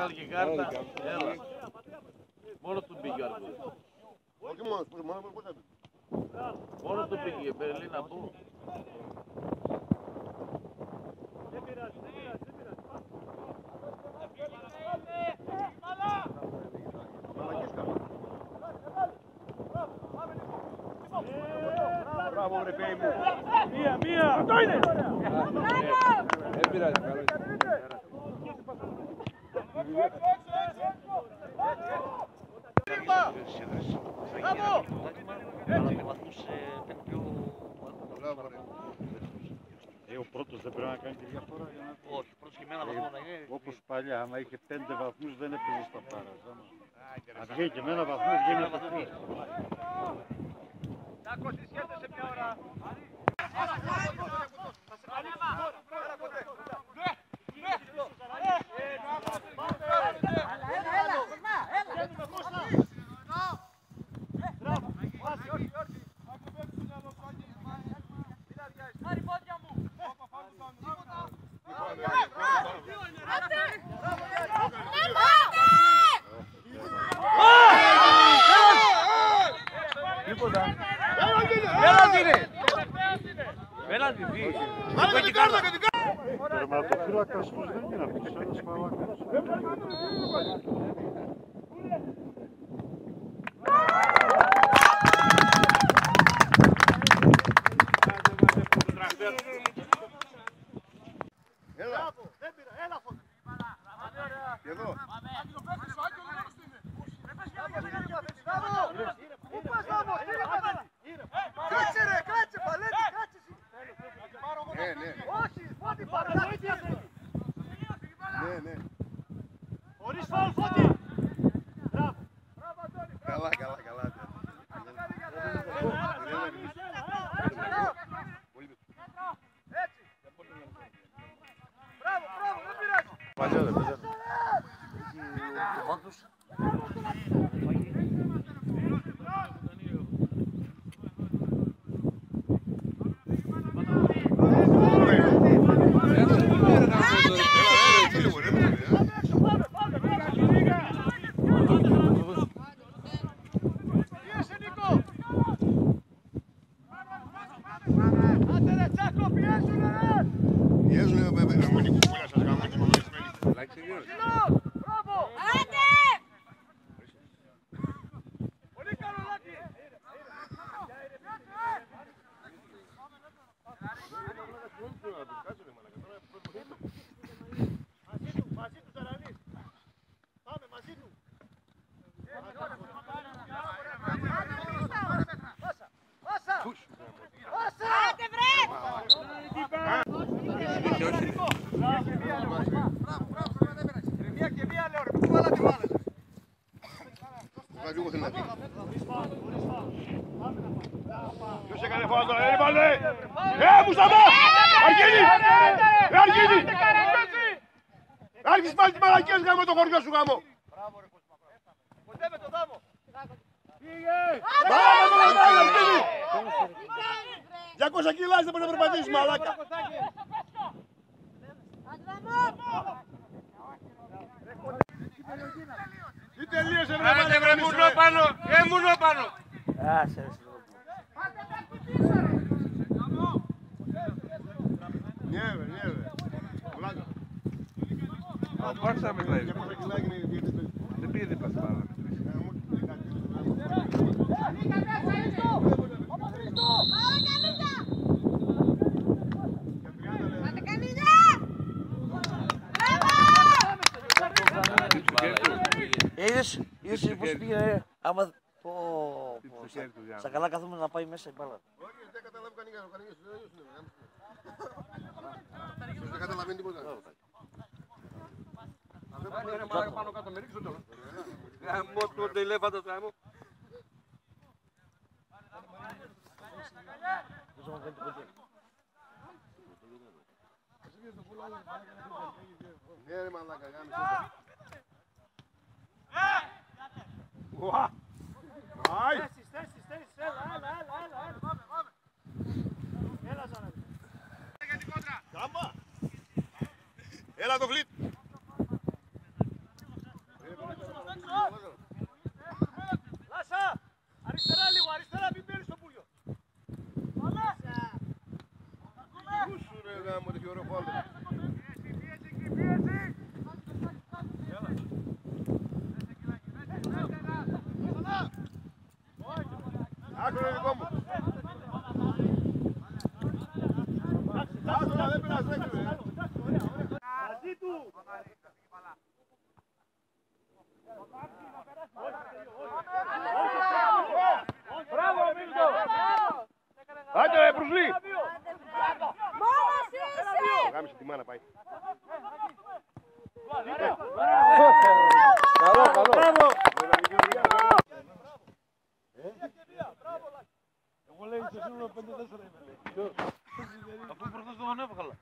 βγάλει και κάρτα. Έλα. Μόνο του πήγε ο Αρκούδης. Όχι μόνος, μόνο πώς έπαιζε. Μόνο του πήγε, Μπερλίνα πού. Μπράβο ρε παιδί μου. Μία! Αυτό είναι! Δεν πειράζει, καλό είναι. Ο πρώτος δεν πρέπει να κάνει τη διαφορά για να... Όχι, πρώτος και με ένα βαθμό να είναι. Όπως παλιά, άμα είχε 5 βαθμούς δεν έπαιζε στα πάρας. Αν βγαίνει και με ένα βαθμό βγαίνει από τρεις. Τάκο, τι σχέδεσαι μια ώρα. Τερματοφύλακας τους δεν είναι αυτός, ένας μαλάκας. Έλα φώτη. Και εδώ. Πού πας όμως, κάτσε ρε, κάτσε Παλέτη, κάτσε εσύ. Ναι. Όχι, Φώτη, παραδόητη. Ναι. Χωρίς φάουλ, Φώτη! Μπράβο Αντώνη. Καλά. Έτσι. Μπράβο, δεν πειράζει. Παλιό δεν πειράζει. Ποιος έκανε φάουλ τώρα, έβαλε! Μουσταφά! Αργίνη! Άρχισες πάλι τις μαλακίες γάμο το χωριό σου γάμο! Μπράβο ρε Κοσμά, κοντέ με το δάμο! Πάμε Αργίνη! 200 κιλά δεν μπορεί να περπατήσεις μαλάκα! Τι τελείωσε βρε μουνό πάνω! Μουνό πάνω! Νιέβε. Βλάκα. Πάρσα μιλάει. Δεν πήγε δίπλα στην μπάλα. Είδες πώς πήγε, άμα... Στα καλά καθόμουν να πάει μέσα η μπάλα. Όχι, δεν καταλάβει κανένας. Δεν καταλαβαίνει τίποτα. Είναι μαλάκα πάνω κάτω, με ρίξω τώρα. Γαμώ το τελέφαντο το γαμώ. Ναι ρε μαλάκα, γάμισε. Ουα! Άι! Θέσεις, έλα. Πάμε. Έλα Ζανάδη. Έλα το γλίτ! Μπράβο, Μίλτο! Άντε ρε, Μπρουσλί! Μόνος είσαι! Γάμισε τη μάνα πάει. Καλό, καλό. Μπράβο! Εγώ λέει στο σύνολο 5-4 είμαι. Αφού προχθές τον έβγαλα.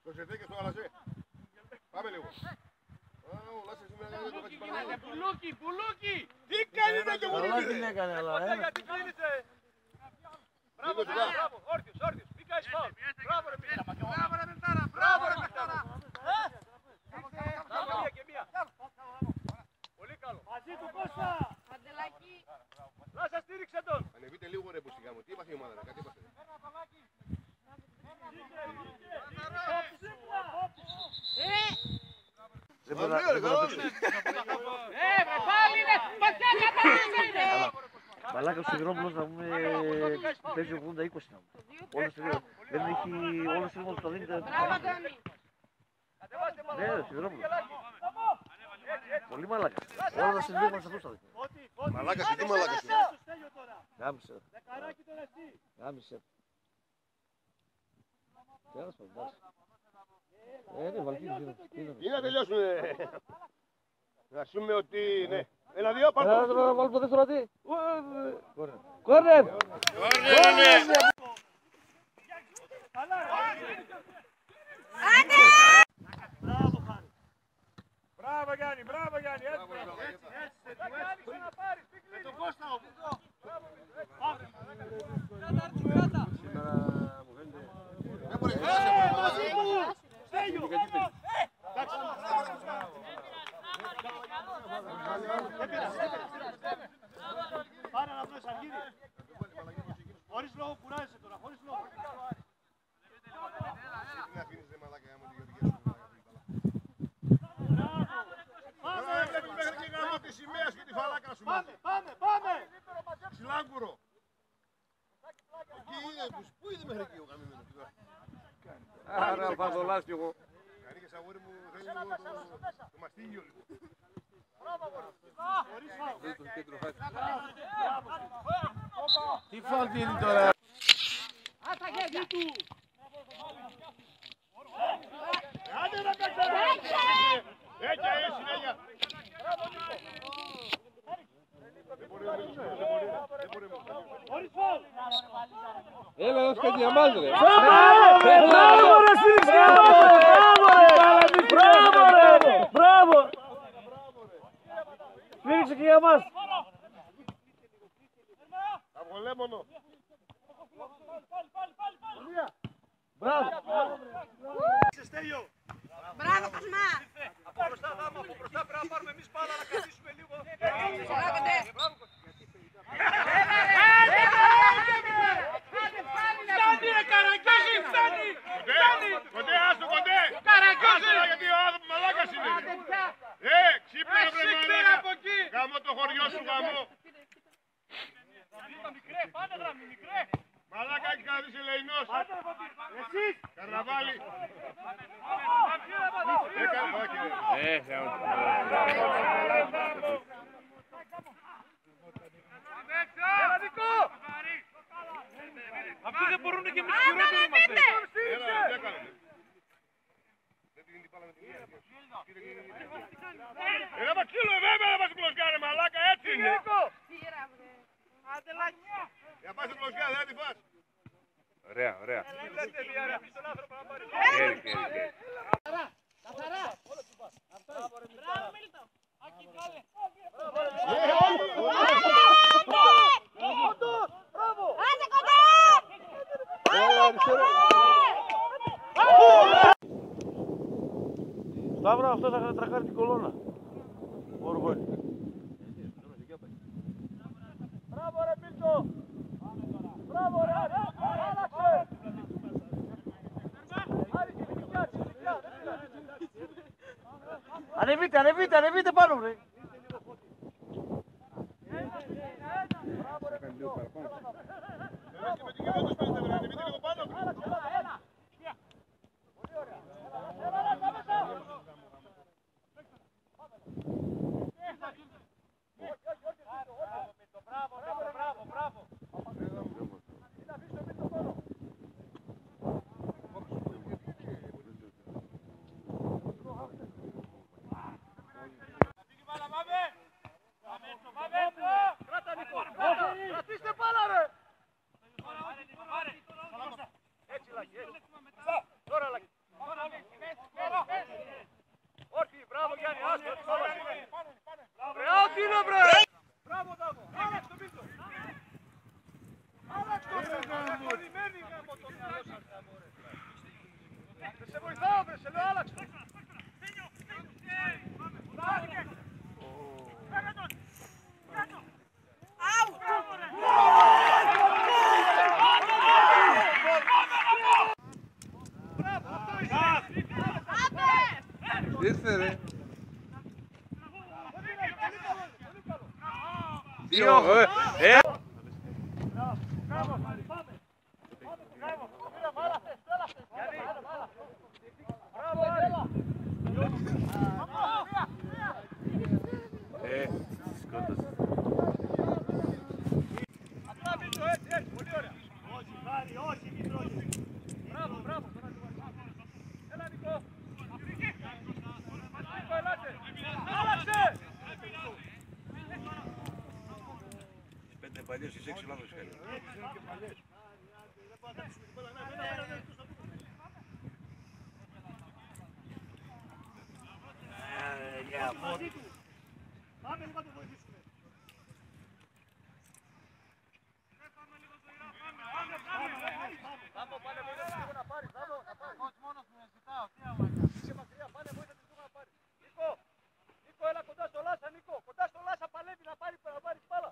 Στο σετέ και στο γαλασέ. Πάμε λίγο. Ο Λάσσες σήμερα κάνει το κατσιπανάκι. Πουλούκι, πουλούκι! Τι κάνετε και μου Καλά την έκανε, αλλά γιατί κίνησε! Μπράβο, μπράβο, όρθιος, όρθιος, μη κάνεις φάουλ. Μπράβο ρε Μίλτο. Μπράβο ρε Μιλτάρα, μπράβο ρε Μιλτάρα. Μπράβο, μία και μία. Πολύ καλό. Μαζί του Κώστα. Αντελάκι. Λάσσα, στήριξε τον. Ανεβείτε λίγο ρε που σιγά μου. Τι είπατε η ομάδα, κάτι είπατε. Μαλάκα ο Σιδηρόπουλος να πούμε παίζει 80-20 να πούμε. Δεν έχει όλος ο το δίνει. Ναι, ο Σιδηρόπουλος. Πολύ μαλάκα. Όλα τα συνδέουμε σε αυτούς θα δείχνουν. Μαλάκας, τι μαλάκας είναι. Γάμισε. Γάμισε. Τέλος πάντων. Ναι, Βαλκίνη. Τι να τελειώσουνε. Να πούμε ότι ναι. Ένα-δύο, πάρ' το. Να βάλουμε το δεύτερο αντί. Κόρνερ. Μπράβο Γιάννη, μπράβο Γιάννη, έτσι. Με τον Κώστα όμως. Δεν μπορεί να χάσει. Στέλιο. Πάρε να βρεις Αργύρι. Χωρίς λόγο κουράζεσαι τώρα, χωρίς λόγο. Τι αφήνεις ρε μαλάκα μου τη γεωργία σου. Πάμε, έβλεπες μέχρι και γάμο της σημαίας και τη φαλάκα σου. Πάμε. Ξυλάγκουρο. Εκεί είναι, πού είναι μέχρι εκεί ο γαμημένος. Άρα αλφαδολάς κι εγώ. Κάνει και σαγόρι μου, θέλει λίγο το μαστίγιο λίγο. Τι φάουλ είναι τώρα. Άντε να παίξε! Έτσι, συνέχεια! Έλα ως και διαμάς ρε. Μπράβο ρε Σίλιξε! Μπράβο! Σφύριξε και για μας! Αυγολέμονο! Μπράβο! Μπράβο Κοσμά. Από μπροστά δάμε, από μπροστά πρέπει να πάρουμε εμείς πάλα να καθίσουμε λίγο. Φτάνει ρε Καραγκιόζη, φτάνει! Κοντέ, άστο κοντέ! Καραγκιόζη! Γιατί ο άνθρωπος μαλάκας είναι! Ξύπνα ρε βρε μαλάκα! Γαμώ το χωριό σου, γαμώ! Μικρέ, πάνε γραμμή, μικρέ! Μαλάκα έχει καθίσει ελεηνός! Εσείς! Καρναβάλι! Έλα Νικό! Αυτοί δεν μπορούν και εμείς χειρότεροι είμαστε. Έλα μα κύλο βέβαια να πας στην πλωσιά ρε μαλάκα, έτσι είναι! Για πας στην πλωσιά, δεν τη φας! Ωραία, ωραία. Λέτε μια ρε, στον άνθρωπο να πάρει. Χέρι. Μπράβο Μίλτο! Άκη κάλε! Άντε κοντά! Σταύρο, αυτό θα τρακάρει την κολόνα. Οργόνη. Μπράβο ρε Μίλτο! Μπράβο ρε! Άλλαξε! Ανεβείτε πάνω βρε. Παλιές στις 6 λάθος κάνει. Πάμε λίγο να το βοηθήσουμε. Πάμε, πάνε βοήθα λίγο να πάρεις. Μόνος μου ζητάω. Είσαι μακριά, πάνε βοήθα λίγο να πάρεις. Νίκο, έλα κοντά στο Λάσα, Νίκο. Κοντά στο Λάσα παλεύει να πάρεις μπάλα.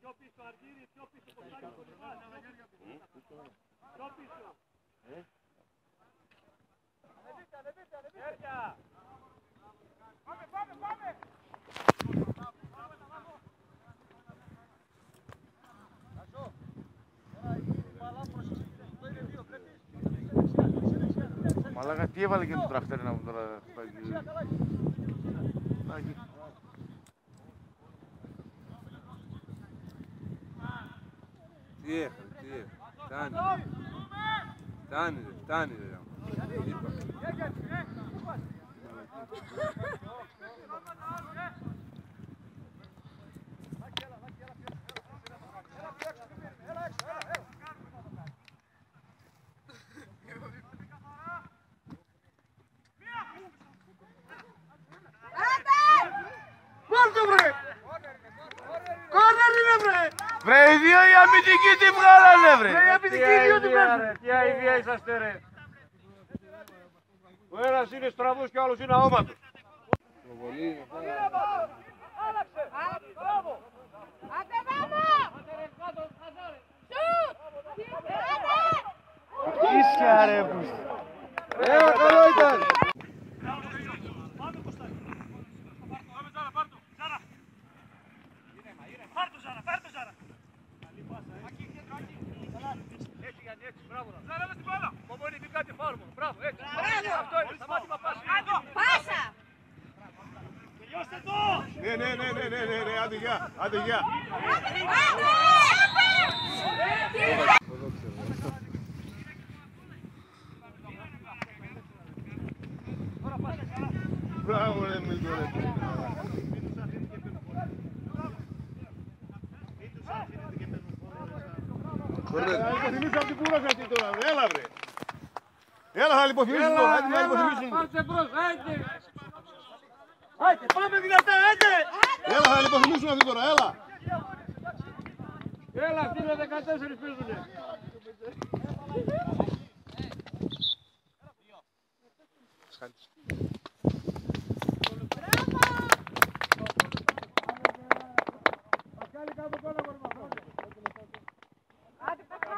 Πιο πίσω Αργύρι, πιο πίσω Κωνσταντίνο. Πιο πίσω. Ανεβείτε. Πάμε. Κασό. Τώρα η μπαλά προσοχή. Το είναι δύο, βλέπεις. Μαλάκα, τι έβαλε και το τραχτέρι να μου τώρα. Τι έφερε. Φτάνει ρε. Βρε, οι δύο οι αμυντικοί τι βγάλανε, βρε! Βρε, οι αμυντικοί οι δύο τι βγάλανε! Τι αηδία είσαστε, ρε! Ο ένας είναι στραβός και ο άλλος είναι αόματος. Άντε πάμε! Ίσια, ρε, που... Έλα, καλό ήταν! Πάμε Κωνσταντίνο. Πάμε Ζάρα, πάρ' το. Ζάρα. Πάρ' το Ζάρα, πάρ' το Ζάρα. Καλή πάσα, εκεί. Έτσι Γιάννη, έτσι, μπράβο. Ζάρα με την μπάλα. Μομόνι, μην κάνετε φάουλ μόνο. Μπράβο, έτσι. Αυτό είναι, σταμάτημα πάση. Πάσα! Τελειώστε το! Ναι, άντε γεια. Μπράβο, ρε, Μίλτο, ρε. Θα υποθυμίσω από την κούραση αυτή τώρα, βρε. Έλα, βρε. Έλα, θα υποθυμίσουν τώρα. Άντε, θα υποθυμίσουν. Πάρτε μπρος, άντε! Άντε, πάμε δυνατά, άντε! Έλα, θα υποθυμίσουν αυτή τώρα, έλα. Έλα, αυτοί είναι 14 παίζουνε.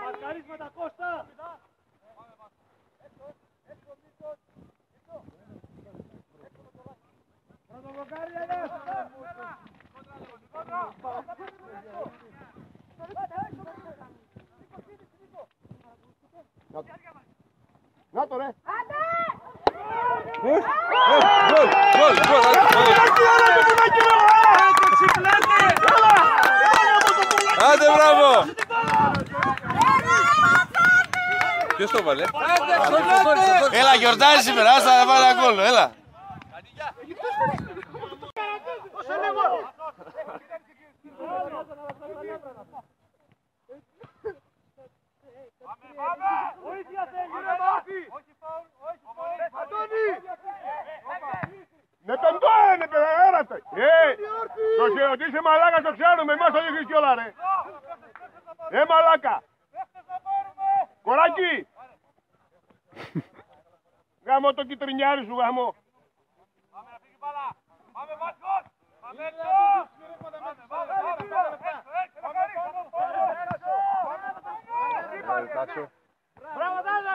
Μαρκαρίσματα Κώστα! Να το, ρε. Άντε, μπράβο! Ποιος το βάλε? Έλα, γιορτάζει σήμερα, άστα να βάλει ένα γκολ, έλα. Βοήθεια θέλει, ρε Μάρφη! Αντώνη! Ναι, τον το είναι, πέρα. Το ότι είσαι μαλάκα το ξέρουμε, εμάς το δείχνεις κιόλα, ρε. Μαλάκα. Κοράκι. Γάμο το κυτρινιάρι σου, γάμο. Πάμε να φύγει μπάλα. Πάμε Μάρκος. Πάμε έξω. Μπράβο, Τάζα!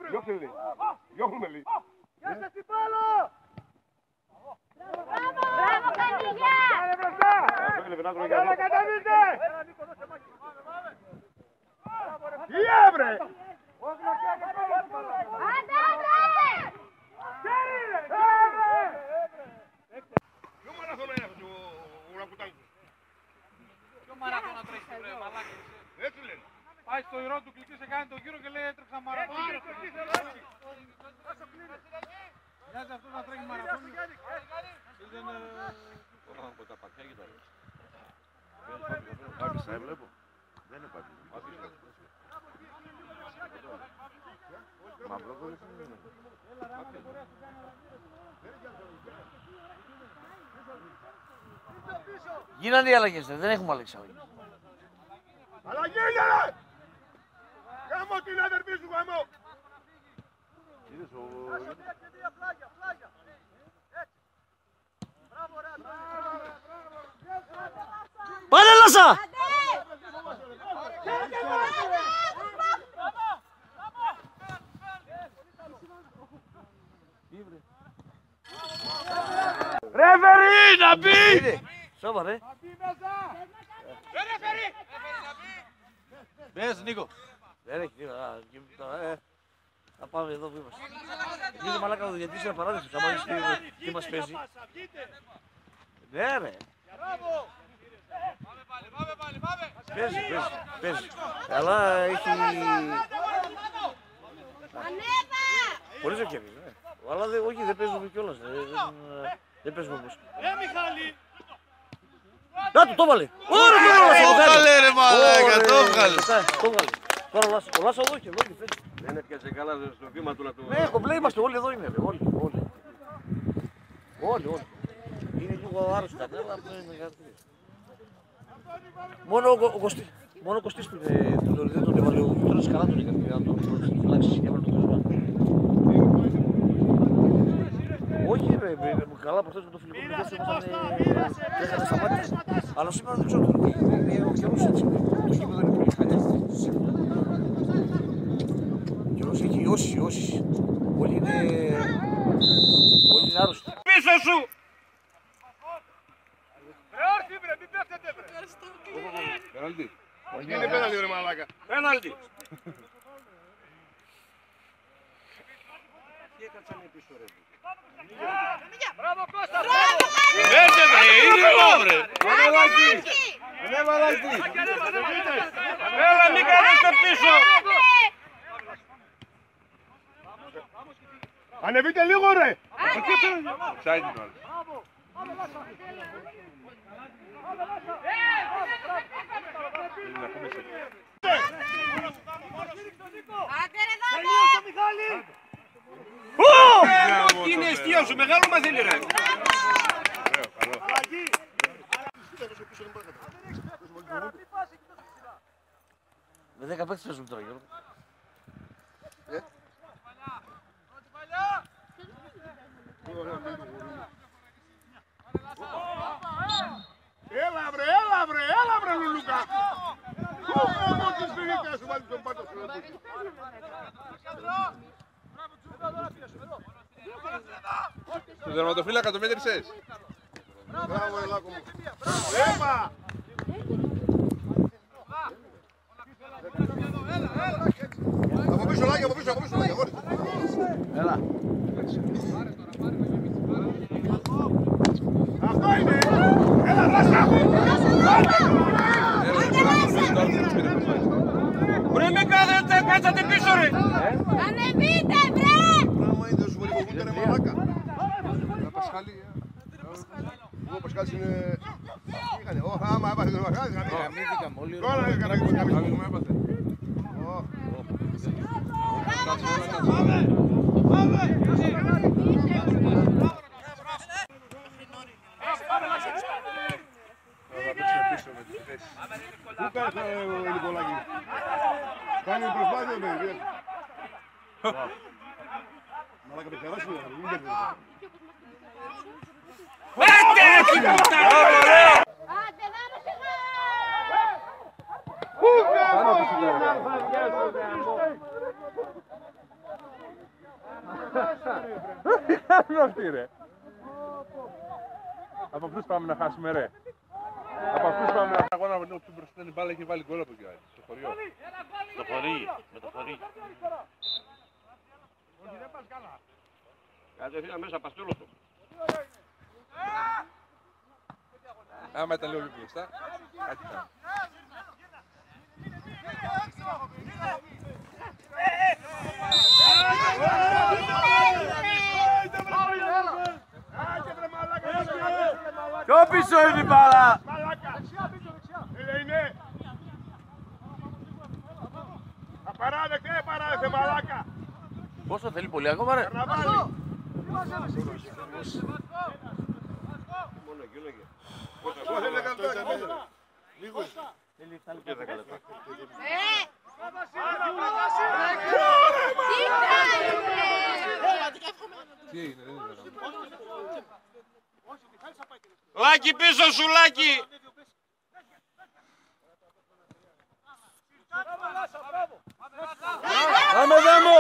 Διώξε λέει. Διώχνουμε λέει. Πιάστε την μπάλα! Μπράβο, Καντιγιά! Κάνε μπροστά! Κάνε κατεβείτε! Τι έβρε! Άντε, άντε, άντε! Ποιο μαραθώνα είναι αυτό ο Ρακουτάνκος? Ποιο μαραθώνα τρέχει, ρε μαλάκα. Έτσι λένε. Πάει στο ηρώ του, κλικί, σε κάνει το γύρο και λέει έτρεξα μαραθώνα. Μοιάζει αυτό να τρέχει μαραθώνα. Από τα παρτιά και τα λέω. Άκουσα, έβλεπω. Δεν είναι πάλι. Μαύρο δεν είναι. Γίνανε οι αλλαγές, δεν έχουμε αλλάξει αλλαγές. Αλλά γίνανε! Γάμω την αδερφή σου, γάμω! Είδες ο... Πλάγια. Έτσι. Μπράβο, ρε. Πάνε Λάσα! Ρεφερί, να μπει! Σώμα ρε. Μπες Νίκο. Δεν έχει τίποτα. Θα πάμε εδώ που είμαστε. Είναι μαλάκα ο διαιτητής είναι απαράδεκτος. Αν δεις τι μας παίζει. Ναι ρε. Παίζει. Αλλά έχει... Ανέβα! Μπορείς να κερδίσεις. Αλλά όχι, δεν παίζουμε κιόλας. Δεν παίζουμε όπως. Να του, το βάλε! Το έβγαλε ρε μαλάκα, το έβγαλε. Το έβγαλε. Τώρα ο Λάσο εδώ και φέτει. Δεν έφτιαξε καλά στο βήμα του να του... Ναι, κομπλέ είμαστε όλοι εδώ είναι ρε. Όλοι. Είναι λίγο άρρωστα, αλλά αυτό είναι μεγαλύτερη. Μόνο ο Κωστής που δεν τον έβαλε, ο Πιτρός καλά τον έκανε, να τον φυλάξεις και έβαλε τον Κοσμά. Όχι ρε, καλά από αυτός με το φιλικό μου τρέχανε στα μάτια. Αλλά σήμερα δεν ξέρω τώρα, ο καιρός έτσι, το γήπεδο είναι πολύ χαλιά. Ο καιρός έχει όσεις, όλοι είναι άρρωστοι. Πίσω σου! Ρε όρθι βρε, μην πέφτετε βρε! Πέναλτι. Είναι πέναλτι ρε μαλάκα. Πέναλτι. Μπράβο, Κώστα! Έρθε βρε, είναι εδώ βρε! Ανέβαλακι. Έλα μην καθίστε πίσω! Ανεβείτε λίγο ρε! Ψάχνει το άλλο. Άντε ρε Δάμο! Τι είναι αιστεία σου, μεγάλο μα θέλει ρε. Με 10 παίκτες παίζουμε τώρα Γιώργο. Έλα βρε Λουλούκα! Πού όμως τις πήγε να σου βάλει τον πάτο σου? Το δερματοφύλακα το μέτρησες. Μπράβο Ελάκο μου! Έμα! Από πίσω Λάκη, από πίσω Λάκη, αγόρι! Έλα. Αυτό είναι! Έλα Λάσσα! Ρε με κάτσατε πίσω ρε. Ανεβείτε βρε! Πράγμα είναι, δεν σου βοηθούν ρε μαλάκα! Πασχάλη. Ο Πασχάλης είναι... Τι είχανε, άμα έβαθε τον Πασχάλης, Γαμήθηκαμε όλοι. τώρα είναι κανένα. Γαμήθηκαμε έπαθε. Πού κάτσε ο Νικολάκη? Κάνει προσπάθεια με παιδί. Μαλάκα πεθεράσει μου, μην παίρνει. Άντε Δάμο σιγά! Πού κάτσε! είναι αυτή ρε. Από αυτούς πάμε να χάσουμε ρε. Από αυτούς πάμε να αγώνα από την μπροστά την μπάλα και βάλει γκολ από εκεί στο χωριό. Το χωρί, με το χωρί. Κατευθείαν μέσα παστούλο του. Άμα ήταν λίγο πιο κλειστά, κάτι θα. Πιο πίσω είναι η μπάλα! Είναι. Απαράδεκτε, παράδεκτε, μαλάκα. Πόσο θέλει πολύ ακόμα ρε? Καρναβάλι. Τι έγινε, δεν είναι. Λάκη πίσω σου, Λάκη! Πάμε Δέμο!